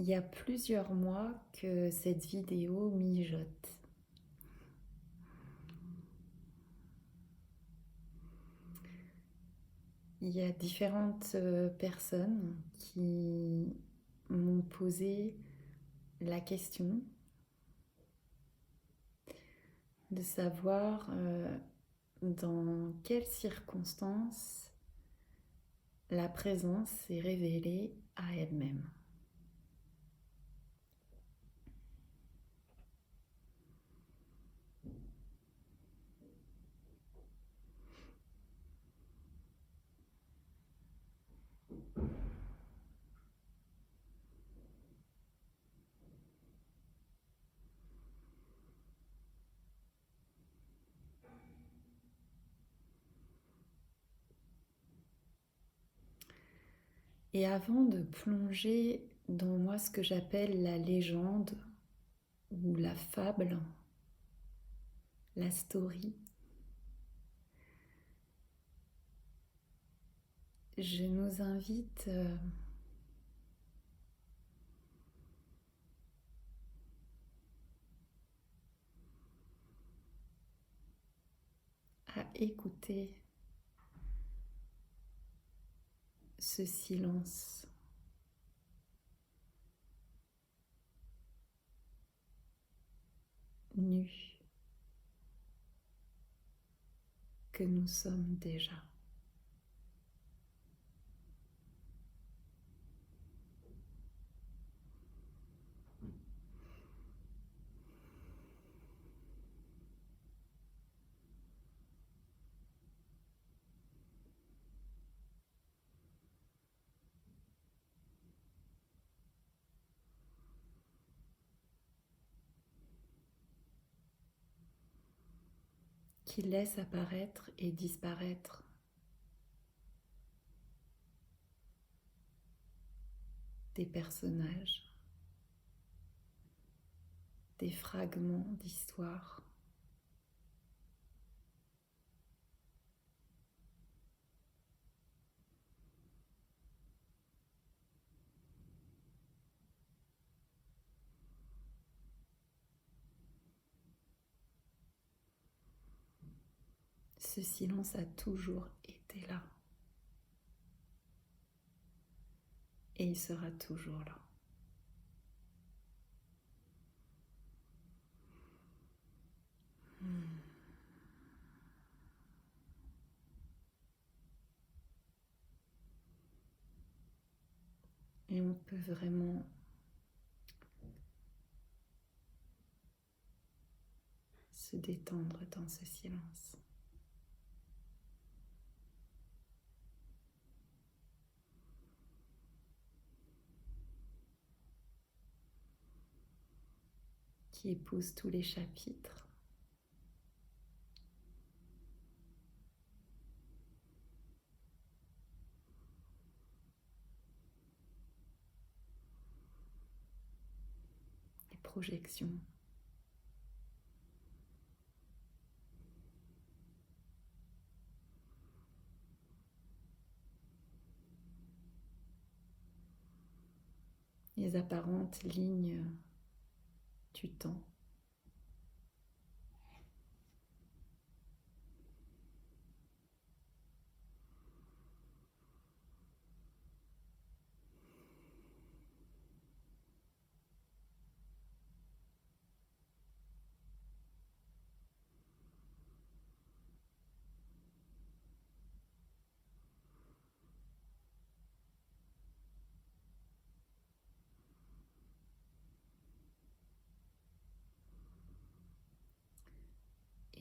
Il y a plusieurs mois que cette vidéo mijote. Il y a différentes personnes qui m'ont posé la question de savoir dans quelles circonstances la présence s'est révélée à elle-même. Et avant de plonger dans moi ce que j'appelle la légende ou la fable, la story, je nous invite à écouter ce silence nu que nous sommes déjà. Qui laisse apparaître et disparaître des personnages, des fragments d'histoire. Ce silence a toujours été là et il sera toujours là. Et on peut vraiment se détendre dans ce silence. Qui épouse tous les chapitres. Les projections. Les apparentes lignes du temps.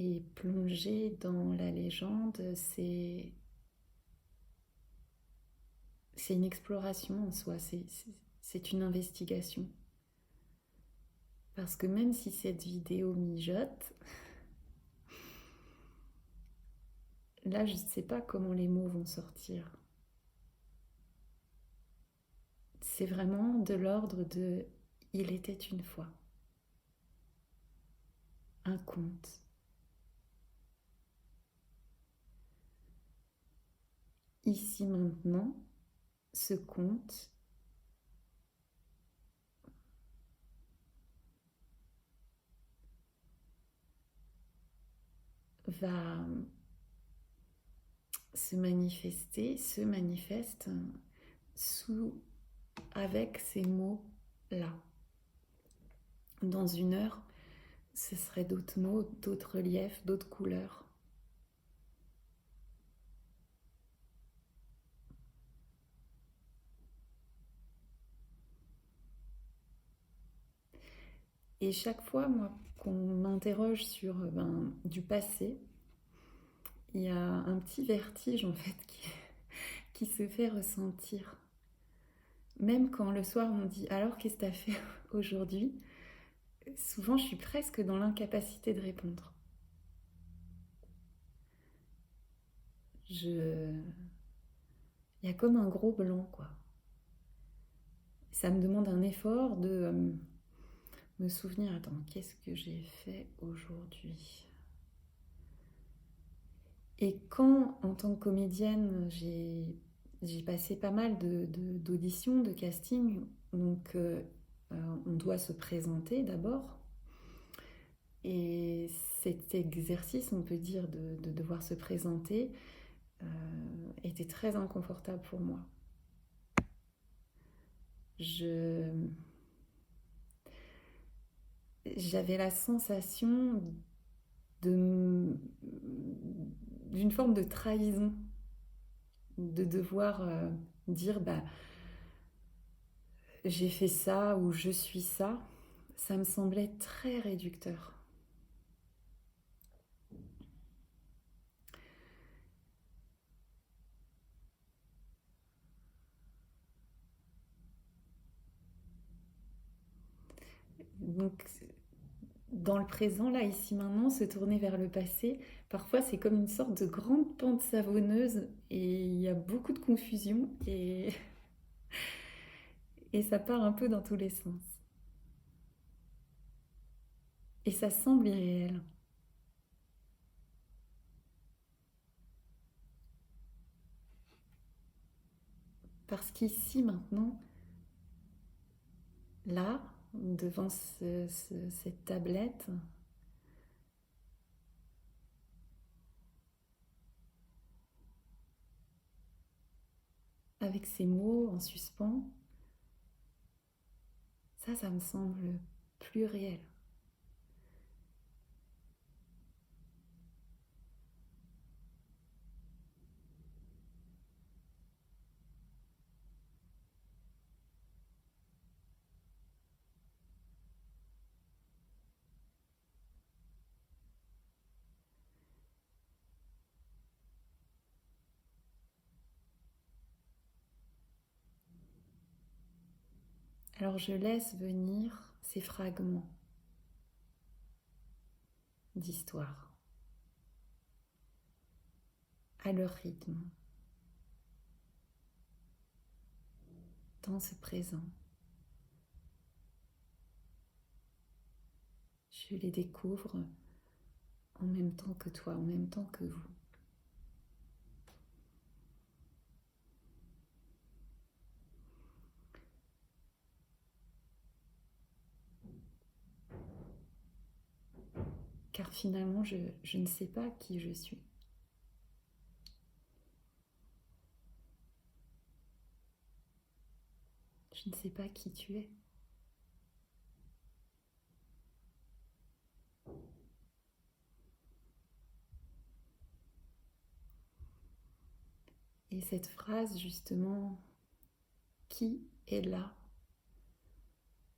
Et plonger dans la légende, c'est une exploration en soi, c'est une investigation. Parce que même si cette vidéo mijote, là je ne sais pas comment les mots vont sortir. C'est vraiment de l'ordre de il était une fois. Un conte. Ici maintenant, ce conte va se manifeste sous, avec ces mots-là. Dans 1 heure, ce serait d'autres mots, d'autres reliefs, d'autres couleurs. Et chaque fois, moi, qu'on m'interroge sur du passé, il y a un petit vertige en fait qui se fait ressentir. Même quand le soir on me dit alors qu'est-ce que tu as fait aujourd'hui, souvent je suis presque dans l'incapacité de répondre. Il y a comme un gros blanc quoi. Ça me demande un effort de me souvenir, attends, qu'est-ce que j'ai fait aujourd'hui? Et quand, en tant que comédienne, j'ai passé pas mal d'auditions, de castings, donc on doit se présenter d'abord. Et cet exercice, on peut dire, de devoir se présenter, était très inconfortable pour moi. J'avais la sensation d'une forme de trahison, de devoir dire j'ai fait ça ou je suis ça. Ça me semblait très réducteur. Donc, dans le présent, là, ici, maintenant, se tourner vers le passé, parfois c'est comme une sorte de grande pente savonneuse et il y a beaucoup de confusion et ça part un peu dans tous les sens. Et ça semble irréel. Parce qu'ici, maintenant, là, devant cette tablette, avec ces mots en suspens, ça me semble plus réel. Alors je laisse venir ces fragments d'histoire à leur rythme, dans ce présent. Je les découvre en même temps que toi, en même temps que vous. Car finalement, je ne sais pas qui je suis. Je ne sais pas qui tu es. Et cette phrase, justement, qui est là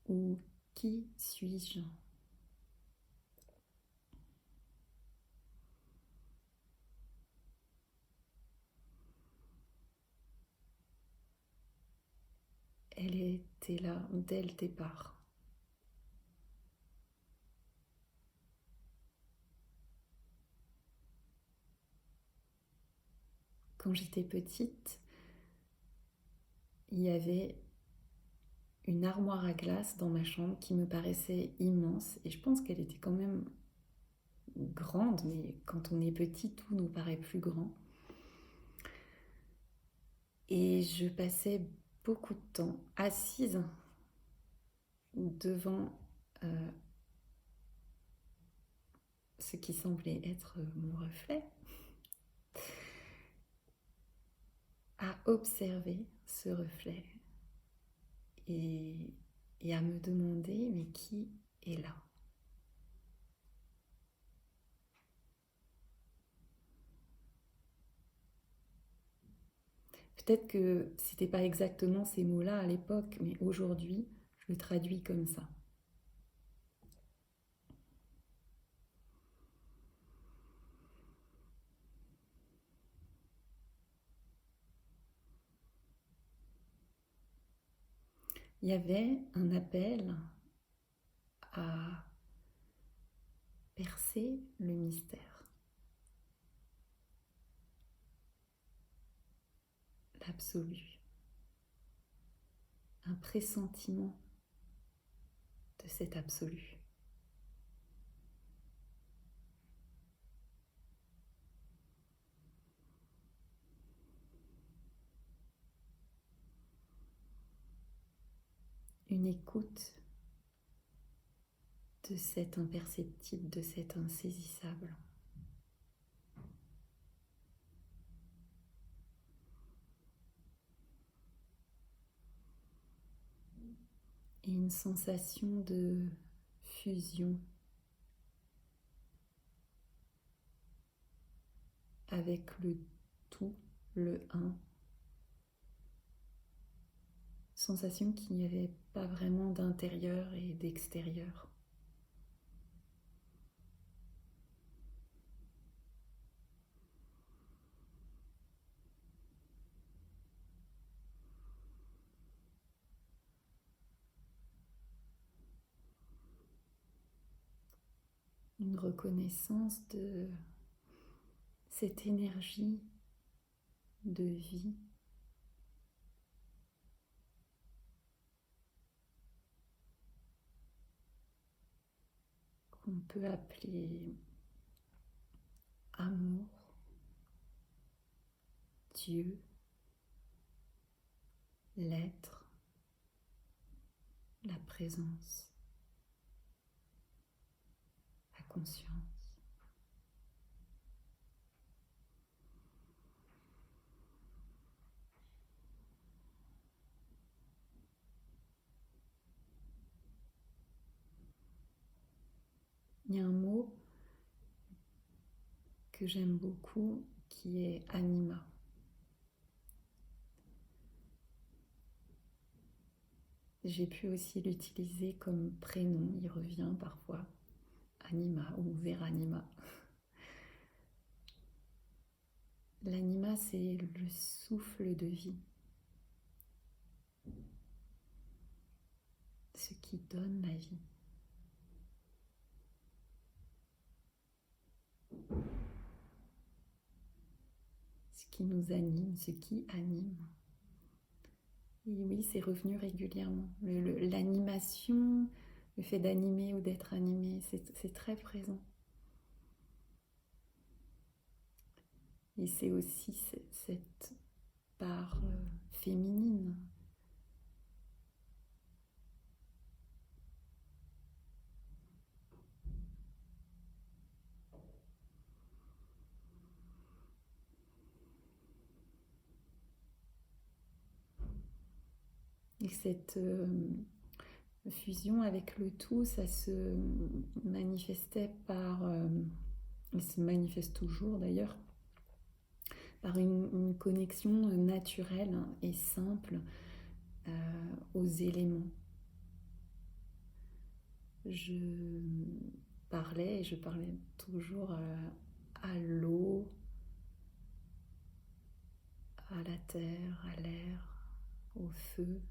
ou qui suis-je? Elle était là dès le départ. Quand j'étais petite, il y avait une armoire à glace dans ma chambre qui me paraissait immense et je pense qu'elle était quand même grande, mais quand on est petit, tout nous paraît plus grand. Et je passais beaucoup de temps assise devant ce qui semblait être mon reflet, à observer ce reflet et, et à me demander, mais qui est là? Peut-être que c'était pas exactement ces mots-là à l'époque, mais aujourd'hui, je le traduis comme ça. Il y avait un appel à percer le mystère, l'absolu, un pressentiment de cet absolu. Une écoute de cet imperceptible, de cet insaisissable. Et une sensation de fusion avec le tout, le un. Sensation qu'il n'y avait pas vraiment d'intérieur et d'extérieur. Une reconnaissance de cette énergie de vie qu'on peut appeler amour, Dieu, l'être, la présence, la conscience. Il y a un mot que j'aime beaucoup qui est anima. J'ai pu aussi l'utiliser comme prénom, il revient parfois, anima ou veranima. L'anima, c'est le souffle de vie, ce qui donne la vie. Ce qui nous anime, ce qui anime. Et oui, c'est revenu régulièrement. L'animation, le fait d'animer ou d'être animé, c'est très présent. Et c'est aussi cette part féminine. Et cette fusion avec le tout, ça se manifestait par, et se manifeste toujours d'ailleurs, par une connexion naturelle et simple aux éléments. Je parlais et je parlais toujours à l'eau, à la terre, à l'air, au feu,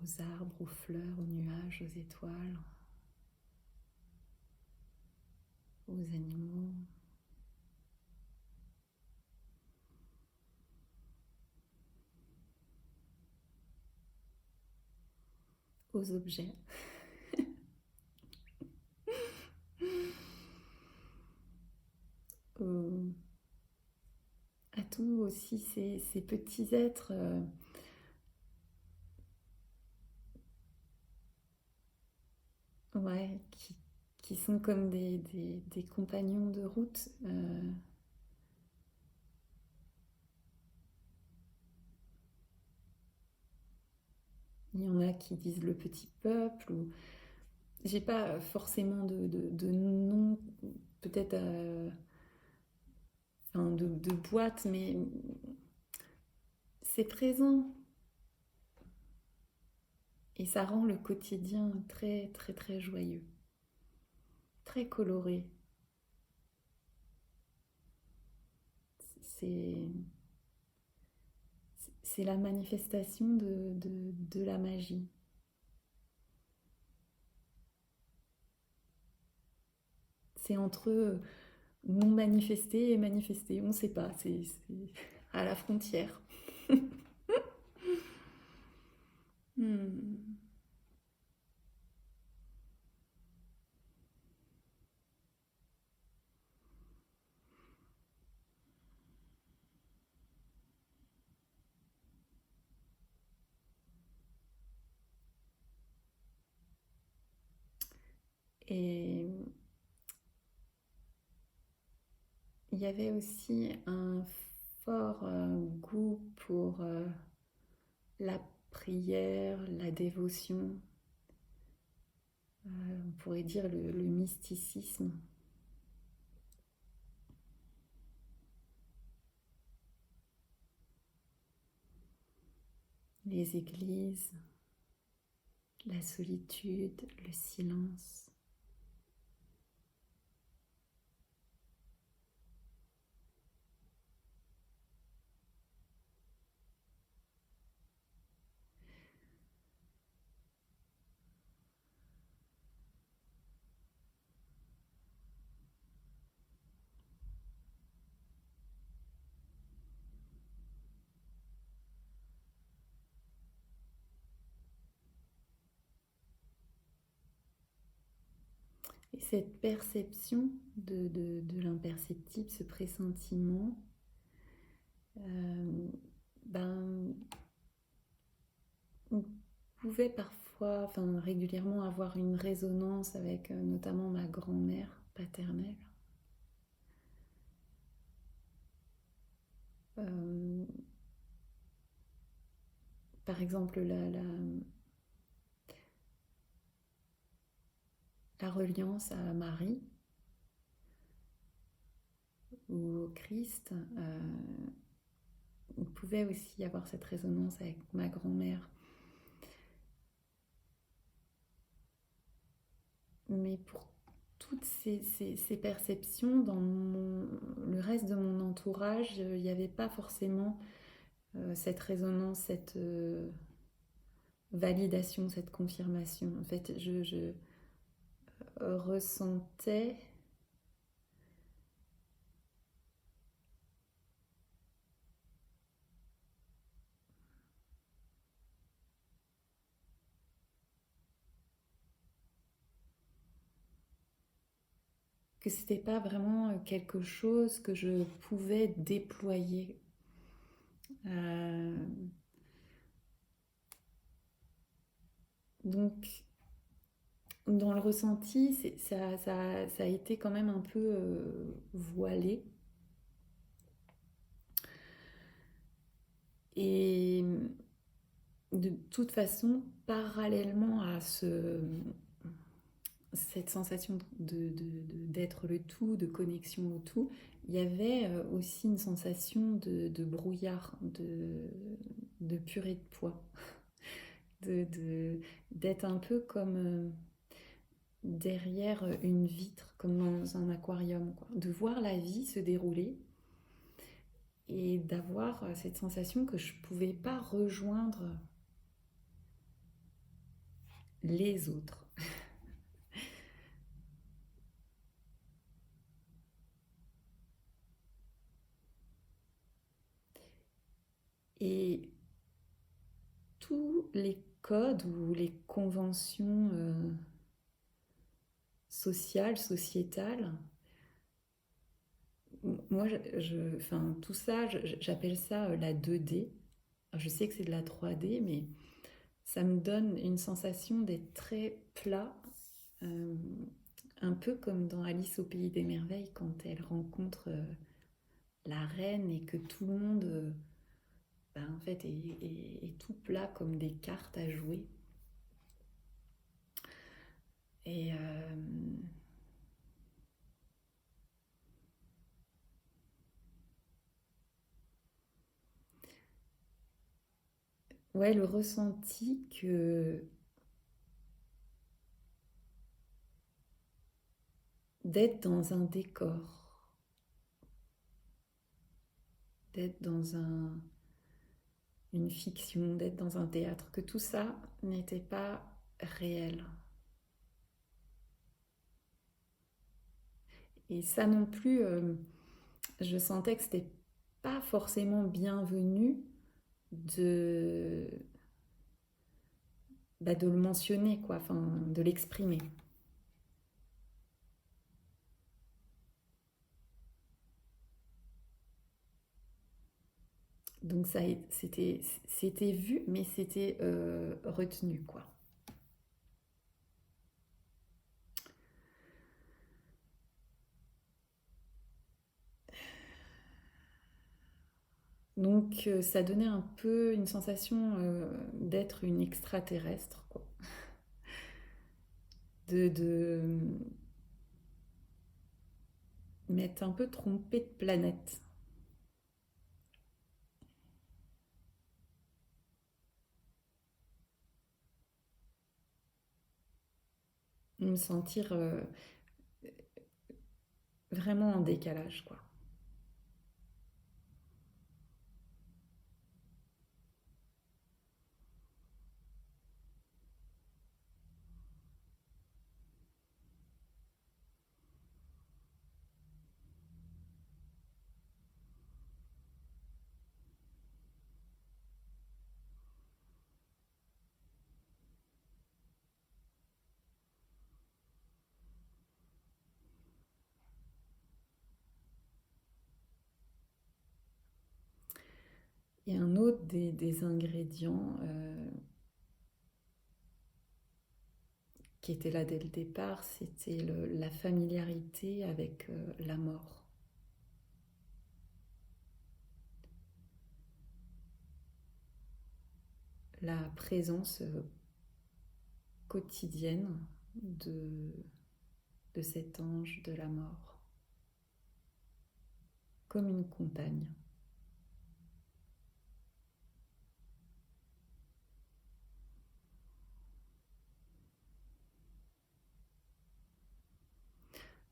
aux arbres, aux fleurs, aux nuages, aux étoiles, aux animaux. Aux objets. À tout aussi ces petits êtres ouais, qui sont comme des compagnons de route. Il y en a qui disent le petit peuple, ou j'ai pas forcément de nom, peut-être enfin, de boîte, mais c'est présent et ça rend le quotidien très très très joyeux, très coloré. C'est c'est la manifestation de la magie. C'est entre non manifesté et manifesté, on ne sait pas, c'est à la frontière. Hmm. Et il y avait aussi un fort goût pour la prière, la dévotion, on pourrait dire le mysticisme. Les églises, la solitude, le silence. Et cette perception de l'imperceptible, ce pressentiment, euh, ben, on pouvait parfois, enfin régulièrement, avoir une résonance avec notamment ma grand-mère paternelle. Euh, Par exemple, la reliance à Marie ou au Christ, il pouvait aussi y avoir cette résonance avec ma grand-mère. Mais pour toutes ces perceptions, dans le reste de mon entourage, il n'y avait pas forcément cette résonance, cette validation, cette confirmation. En fait, je ressentais que c'était pas vraiment quelque chose que je pouvais déployer. Euh, donc, dans le ressenti, ça a été quand même un peu voilé. Et de toute façon, parallèlement à cette sensation d'être le tout, de connexion au tout, il y avait aussi une sensation de brouillard, de purée de pois, d'être un peu comme derrière une vitre, comme dans un aquarium, quoi. De voir la vie se dérouler et d'avoir cette sensation que je ne pouvais pas rejoindre les autres. Et tous les codes ou les conventions sociales, sociétales, moi, enfin, tout ça, j'appelle ça la 2D. Alors, je sais que c'est de la 3D, mais ça me donne une sensation d'être très plat, euh, Un peu comme dans Alice au pays des merveilles, quand elle rencontre la reine et que tout le monde en fait, est tout plat comme des cartes à jouer. Et ouais, le ressenti que d'être dans un décor, d'être dans une fiction, d'être dans un théâtre, que tout ça n'était pas réel. Et ça non plus, je sentais que c'était pas forcément bienvenu de, de le mentionner, quoi, enfin, de l'exprimer. Donc ça, c'était vu, mais c'était retenu, quoi. Donc ça donnait un peu une sensation d'être une extraterrestre, quoi. De m'être un peu trompée de planète. Me sentir vraiment en décalage, quoi. Et un autre des ingrédients qui était là dès le départ, c'était la familiarité avec la mort. La présence quotidienne de, de cet ange de la mort, comme une compagne.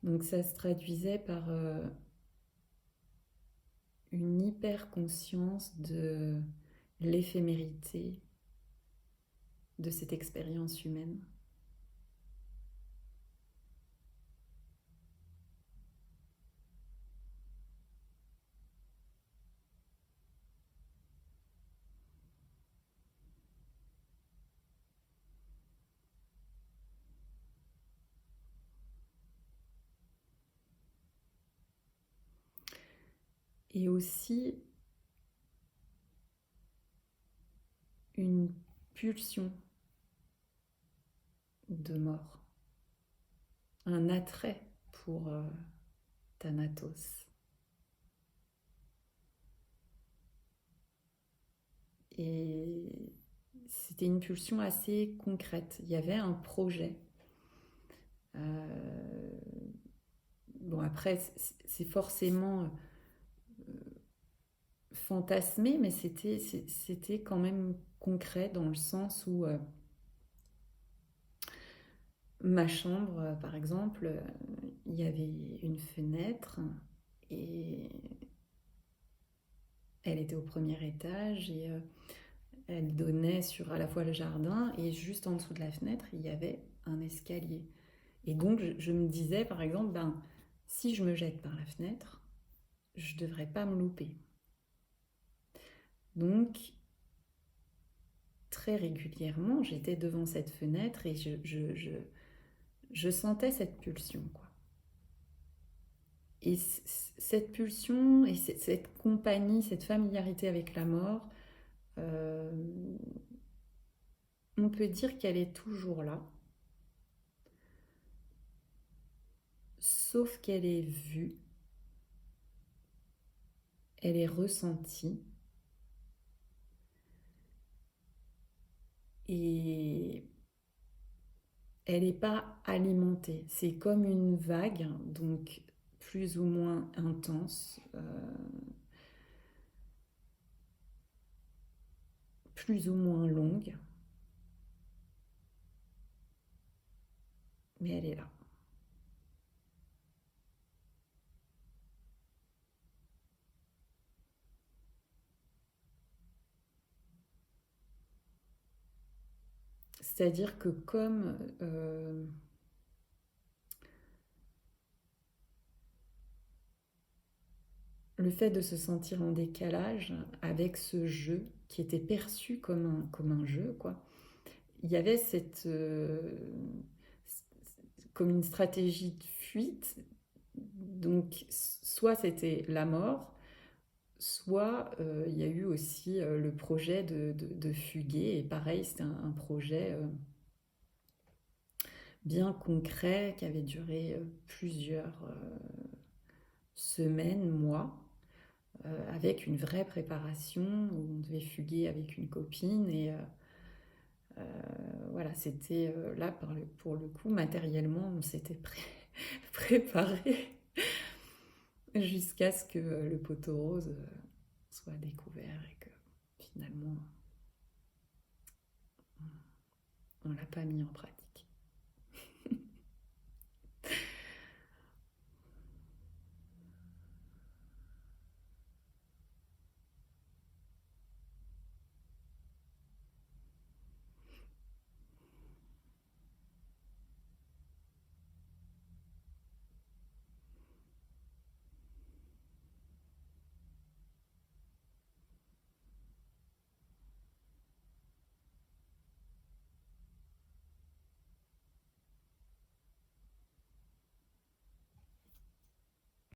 Donc ça se traduisait par une hyper conscience de l'éphémérité de cette expérience humaine. Et aussi une pulsion de mort, un attrait pour Thanatos. Et c'était une pulsion assez concrète. Il y avait un projet. Bon, après, c'est forcément fantasmé, mais c'était quand même concret dans le sens où ma chambre, par exemple, il y avait une fenêtre et elle était au premier étage et elle donnait sur à la fois le jardin et juste en dessous de la fenêtre, il y avait un escalier. Et donc, je me disais, par exemple, si je me jette par la fenêtre, je ne devrais pas me louper. Donc, très régulièrement, j'étais devant cette fenêtre et je sentais cette pulsion, quoi. Et cette pulsion et cette compagnie, cette familiarité avec la mort, euh, on peut dire qu'elle est toujours là. sauf qu'elle est vue, elle est ressentie et elle n'est pas alimentée. C'est comme une vague, donc plus ou moins intense, plus ou moins longue, mais elle est là. C'est-à-dire que comme le fait de se sentir en décalage avec ce jeu qui était perçu comme un jeu, quoi, il y avait comme une stratégie de fuite. Donc, soit c'était la mort, soit il y a eu aussi le projet de fuguer. Et pareil, c'était un projet bien concret qui avait duré plusieurs semaines, mois, avec une vraie préparation où on devait fuguer avec une copine. Et voilà, c'était là pour le coup, matériellement, on s'était préparé jusqu'à ce que le poteau rose soit découvert et que finalement on ne l'a pas mis en pratique.